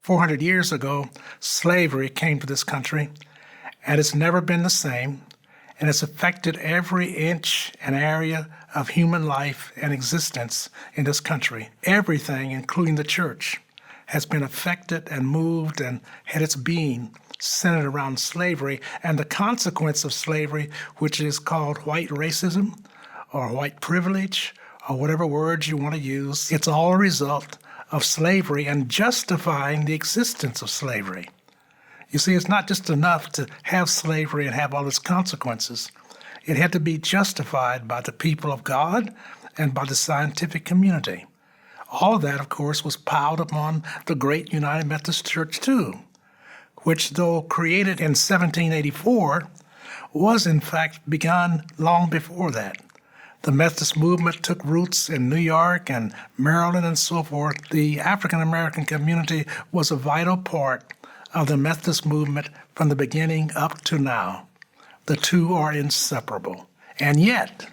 400 years ago, slavery came to this country, and it's never been the same, and it's affected every inch and area of human life and existence in this country. Everything, including the church, has been affected and moved and had its being centered around slavery and the consequence of slavery, which is called white racism or white privilege or whatever words you want to use. It's all a result of slavery and justifying the existence of slavery. You see, it's not just enough to have slavery and have all its consequences. It had to be justified by the people of God and by the scientific community. All of that, of course, was piled upon the great United Methodist Church, too, which, though created in 1784, was in fact begun long before that. The Methodist movement took roots in New York and Maryland and so forth. The African American community was a vital part of the Methodist movement from the beginning up to now. The two are inseparable. And yet,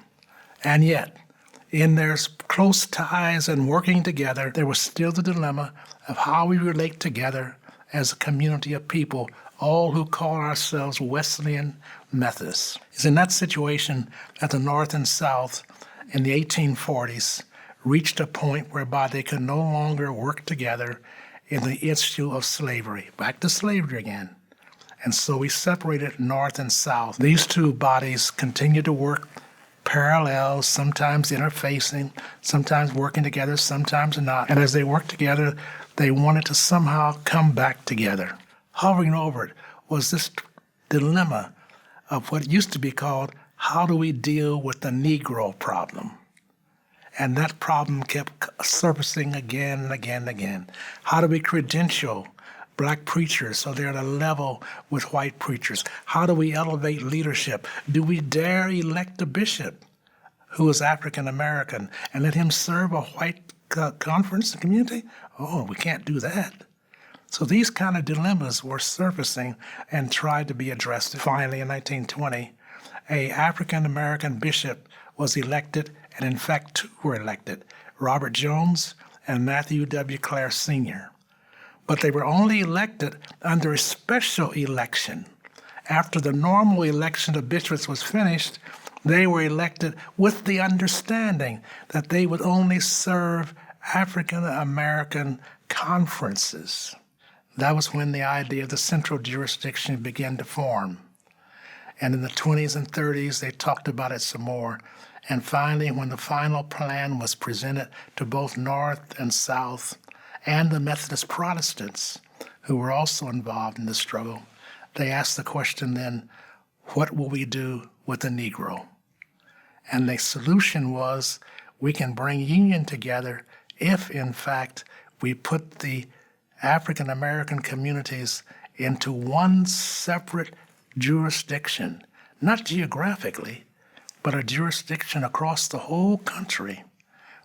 in their close ties and working together, there was still the dilemma of how we relate together as a community of people, all who call ourselves Wesleyan Methodists. It's in that situation that the North and South in the 1840s reached a point whereby they could no longer work together in the issue of slavery. Back to slavery again. And so we separated North and South. These two bodies continued to work parallel, sometimes interfacing, sometimes working together, sometimes not. And as they worked together, they wanted to somehow come back together. Hovering over it was this dilemma of what used to be called, how do we deal with the Negro problem? And that problem kept surfacing again and again and again. How do we credential black preachers so they're at a level with white preachers? How do we elevate leadership? Do we dare elect a bishop who is African American and let him serve a white conference community? Oh, we can't do that. So these kind of dilemmas were surfacing and tried to be addressed. Finally, in 1920, an African American bishop was elected, and in fact, two were elected, Robert Jones and Matthew W. Clare Sr. But they were only elected under a special election. After the normal election of bishops was finished, they were elected with the understanding that they would only serve African American conferences. That was when the idea of the central jurisdiction began to form. And in the 20s and 30s, they talked about it some more. And finally, when the final plan was presented to both North and South and the Methodist Protestants, who were also involved in the struggle, they asked the question then, what will we do with the Negro? And the solution was, we can bring union together if, in fact, we put the African American communities into one separate jurisdiction, not geographically, but a jurisdiction across the whole country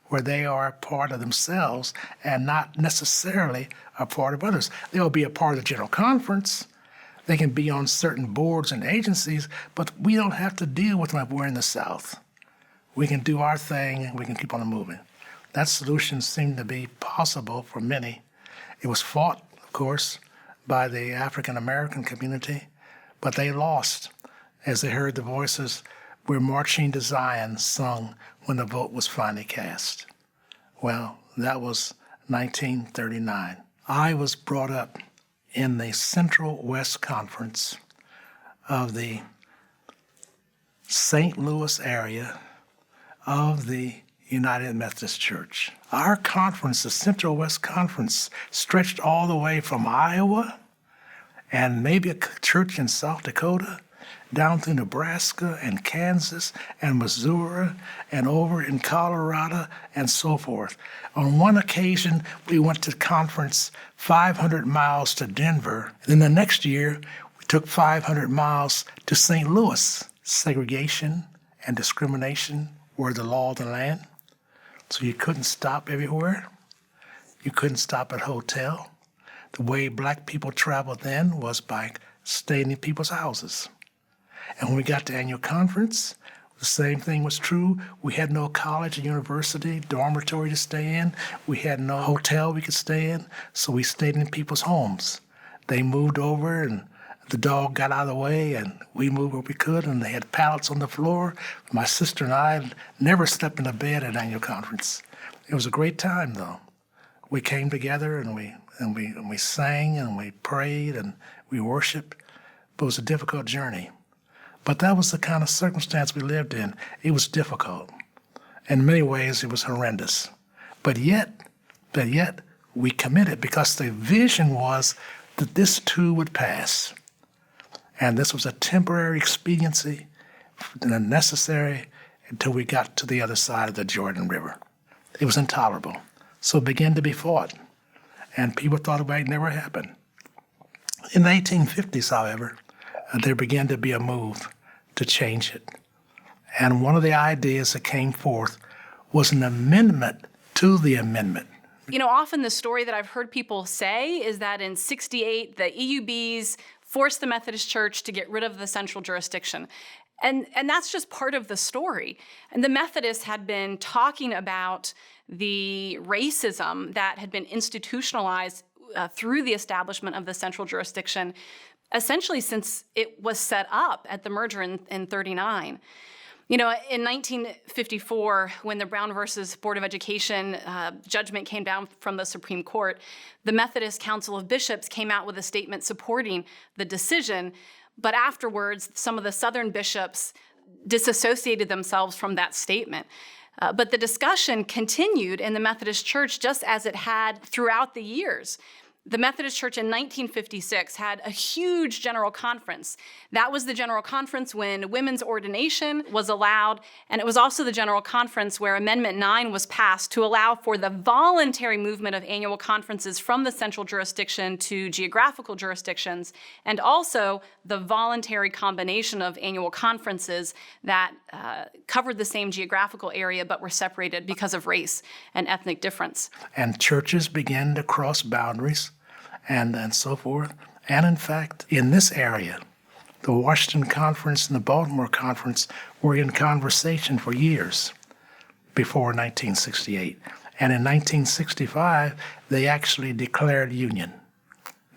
where they are a part of themselves and not necessarily a part of others. They'll be a part of the General Conference. They can be on certain boards and agencies, but we don't have to deal with them if we're in the South. We can do our thing and we can keep on moving. That solution seemed to be possible for many. It was fought, of course, by the African American community, but they lost as they heard the voices, "We're marching to Zion," sung when the vote was finally cast. Well, that was 1939. I was brought up in the Central West Conference of the St. Louis area of the United Methodist Church. Our conference, the Central West Conference, stretched all the way from Iowa and maybe a church in South Dakota down through Nebraska and Kansas and Missouri and over in Colorado and so forth. On one occasion, we went to conference 500 miles to Denver. Then the next year, we took 500 miles to St. Louis. Segregation and discrimination were the law of the land. So you couldn't stop everywhere. You couldn't stop at a hotel. The way black people traveled then was by staying in people's houses. And when we got to annual conference, The same thing was true. We had no college or university dormitory to stay in. We had no hotel we could stay in, so we stayed in people's homes. They moved over and the dog got out of the way and we moved where we could, and they had pallets on the floor. My sister and I never slept in a bed at annual conference. It was a great time though. We came together and we sang and we prayed and we worshiped, but it was a difficult journey. But that was the kind of circumstance we lived in. It was difficult. In many ways, it was horrendous. But yet, we committed because the vision was that this too would pass. And this was a temporary expediency, necessary until we got to the other side of the Jordan River. It was intolerable. So it began to be fought. And people thought it might never happen. In the 1850s, however, there began to be a move to change it. And one of the ideas that came forth was an amendment to the amendment. You know, often the story that I've heard people say is that in '68, the EUBs forced the Methodist Church to get rid of the central jurisdiction. And that's just part of the story. And the Methodists had been talking about the racism that had been institutionalized through the establishment of the central jurisdiction essentially since it was set up at the merger in 1939. You know, in 1954, when the Brown versus Board of Education judgment came down from the Supreme Court, the Methodist Council of Bishops came out with a statement supporting the decision, but afterwards, some of the Southern bishops disassociated themselves from that statement. But the discussion continued in the Methodist Church just as it had throughout the years. The Methodist Church in 1956 had a huge general conference. That was the general conference when women's ordination was allowed, and it was also the general conference where Amendment 9 was passed to allow for the voluntary movement of annual conferences from the central jurisdiction to geographical jurisdictions, and also the voluntary combination of annual conferences that covered the same geographical area but were separated because of race and ethnic difference. And churches began to cross boundaries and so forth. And in fact, in this area, the Washington Conference and the Baltimore Conference were in conversation for years before 1968. And in 1965, they actually declared union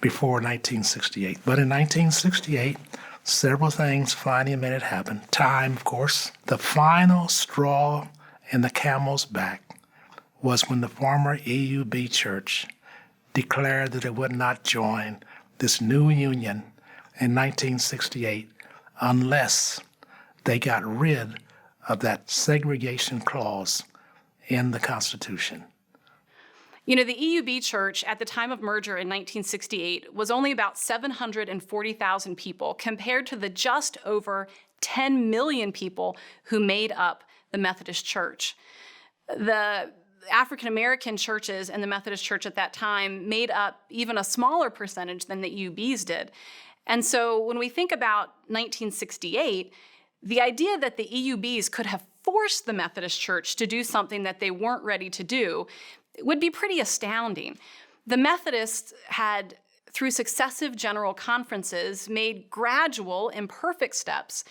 before 1968. But in 1968, several things finally made it happen. Time, of course. The final straw in the camel's back was when the former EUB church declared that it would not join this new union in 1968 unless they got rid of that segregation clause in the Constitution. You know, the EUB church at the time of merger in 1968 was only about 740,000 people compared to the just over 10 million people who made up the Methodist Church. The African-American churches and the Methodist Church at that time made up even a smaller percentage than the EUBs did. And so when we think about 1968, the idea that the EUBs could have forced the Methodist Church to do something that they weren't ready to do would be pretty astounding. The Methodists had, through successive general conferences, made gradual, imperfect steps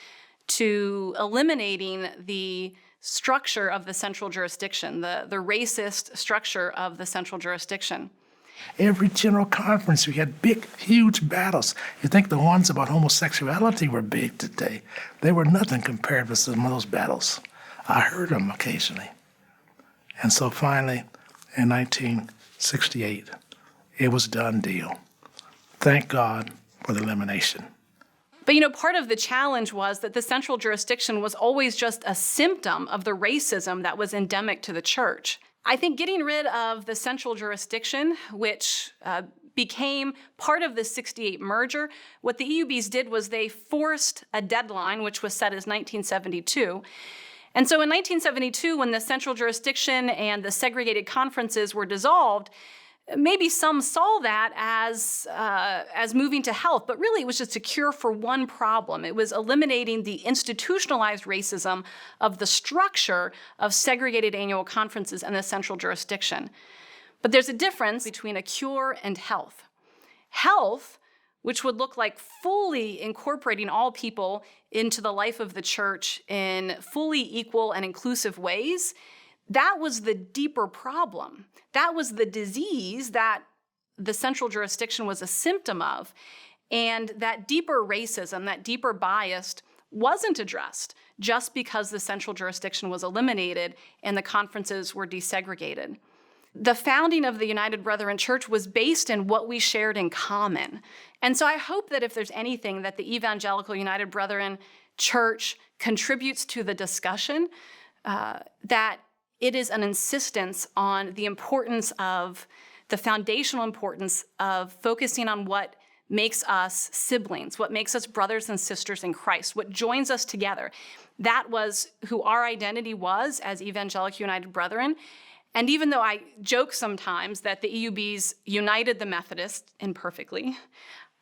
to eliminating the structure of the central jurisdiction, the racist structure of the central jurisdiction. Every general conference, we had big, huge battles. You think the ones about homosexuality were big today. They were nothing compared with some of those battles. I heard them occasionally. And so finally, in 1968, it was a done deal. Thank God for the elimination. But you know, part of the challenge was that the central jurisdiction was always just a symptom of the racism that was endemic to the church. I think getting rid of the central jurisdiction, which became part of the '68 merger, what the EUBs did was they forced a deadline, which was set as 1972. And so in 1972, when the central jurisdiction and the segregated conferences were dissolved, maybe some saw that as moving to health, but really it was just a cure for one problem. It was eliminating the institutionalized racism of the structure of segregated annual conferences and the central jurisdiction. But there's a difference between a cure and health. Health which would look like fully incorporating all people into the life of the church in fully equal and inclusive ways, that was the deeper problem. That was the disease that the central jurisdiction was a symptom of. And that deeper racism, that deeper bias wasn't addressed just because the central jurisdiction was eliminated and the conferences were desegregated. The founding of the United Brethren Church was based in what we shared in common. And so I hope that if there's anything that the Evangelical United Brethren Church contributes to the discussion, that it is an insistence on the importance of, the foundational importance of focusing on what makes us siblings, what makes us brothers and sisters in Christ, what joins us together. That was who our identity was as Evangelical United Brethren. And even though I joke sometimes that the EUBs united the Methodists imperfectly,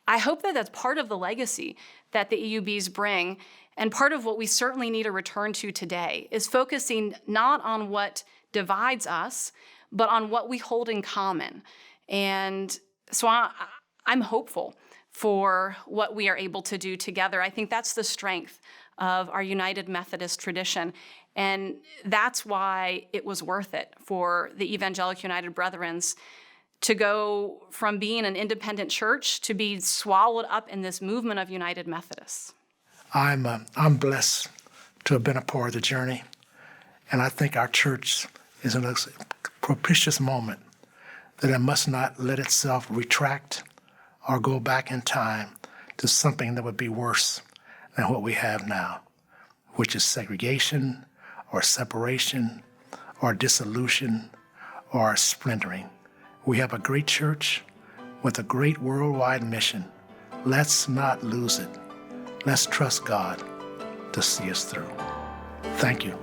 I hope that that's part of the legacy that the EUBs bring. And part of what we certainly need to return to today is focusing not on what divides us, but on what we hold in common. And so I'm hopeful for what we are able to do together. I think that's the strength of our United Methodist tradition. And that's why it was worth it for the Evangelical United Brethrens to go from being an independent church to be swallowed up in this movement of United Methodists. I'm blessed to have been a part of the journey, and I think our church is in a propitious moment that it must not let itself retract or go back in time to something that would be worse than what we have now, which is segregation or separation or dissolution or splintering. We have a great church with a great worldwide mission. Let's not lose it. Let's trust God to see us through. Thank you.